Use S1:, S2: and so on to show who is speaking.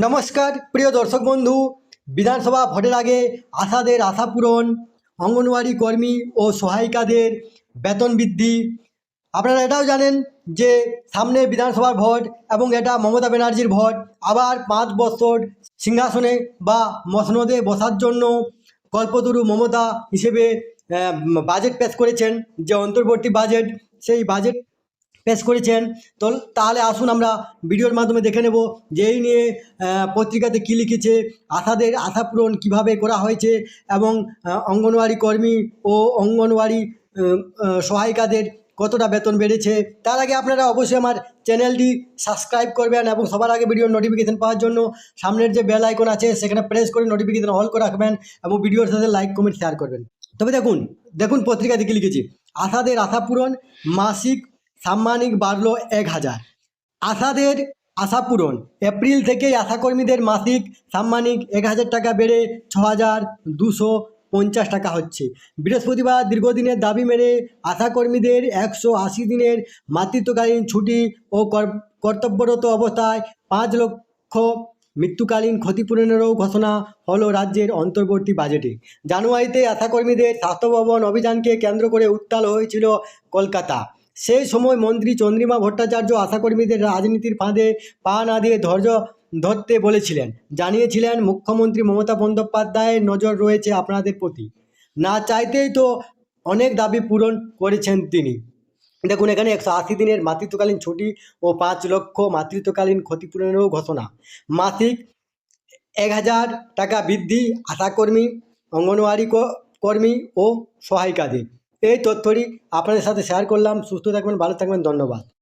S1: নমস্কার প্রিয় দর্শক বন্ধু। বিধানসভা ভোটের আগে আশাদের আশা পূরণ, অঙ্গনওয়াড়ি কর্মী ও সহায়িকাদের বেতন বৃদ্ধি। আপনারা এটাও জানেন যে সামনে বিধানসভার ভোট এবং এটা মমতা ব্যানার্জির ভোট। আবার 5 বছর সিংহাসনে বা মসনদে বসার জন্য কল্পতরু মমতা হিসেবে বাজেট পেশ করেছেন, যে অন্তর্বর্তী বাজেট, সেই বাজেট পেশ করেছেন। তো তাহলে আসুন আমরা ভিডিওর মাধ্যমে দেখে নেব যে এই নিয়ে পত্রিকাতে কী লিখেছে, আশাদের আশা পূরণ কীভাবে করা হয়েছে এবং অঙ্গনওয়াড়ি কর্মী ও অঙ্গনওয়াড়ি সহায়িকাদের কতটা বেতন বেড়েছে। তার আগে আপনারা অবশ্যই আমার চ্যানেলটি সাবস্ক্রাইব করবেন এবং সবার আগে ভিডিওর নোটিফিকেশান পাওয়ার জন্য সামনের যে বেল আইকন আছে সেখানে প্রেস করে নোটিফিকেশান অল করে রাখবেন এবং ভিডিওর সাথে লাইক কমেন্ট শেয়ার করবেন। তবে দেখুন দেখুন পত্রিকাতে কী লিখেছি, আশাদের আশা পূরণ, মাসিক সাম্মানিক বাড়ল 1000। আশাদের আশা পূরণ, এপ্রিল থেকেই আশাকর্মীদের মাসিক সাম্মানিক 1000 টাকা বেড়ে 6250 টাকা হচ্ছে। বৃহস্পতিবার দীর্ঘদিনের দাবি মেনে আশাকর্মীদের 180 দিনের মাতৃত্বকালীন ছুটি ও কর্তব্যরত অবস্থায় 5 লক্ষ মৃত্যুকালীন ক্ষতিপূরণেরও ঘোষণা হলো রাজ্যের অন্তর্বর্তী বাজেটে। জানুয়ারিতে আশাকর্মীদের স্বাস্থ্য ভবন অভিযানকে কেন্দ্র করে উত্তাল হয়েছিল কলকাতা। সেই সময় মন্ত্রী চন্দ্রিমা ভট্টাচার্য আশাকর্মীদের রাজনীতির ফাঁদে পা না দিয়ে ধৈর্য ধরতে বলেছিলেন। জানিয়েছিলেন, মুখ্যমন্ত্রী মমতা বন্দ্যোপাধ্যায়ের নজর রয়েছে আপনাদের প্রতি, না চাইতেই তো অনেক দাবি পূরণ করেছেন তিনি। দেখুন এখানে 180 দিনের মাতৃত্বকালীন ছুটি ও 5 লক্ষ মাতৃত্বকালীন ক্ষতিপূরণেরও ঘোষণা। মাসিক 1000 টাকা বৃদ্ধি আশাকর্মী, অঙ্গনওয়াড়ি কর্মী ও সহায়িকাদের। এই তথ্যটি আপনাদের সাথে শেয়ার করলাম। সুস্থ থাকবেন, ভালো থাকবেন, ধন্যবাদ।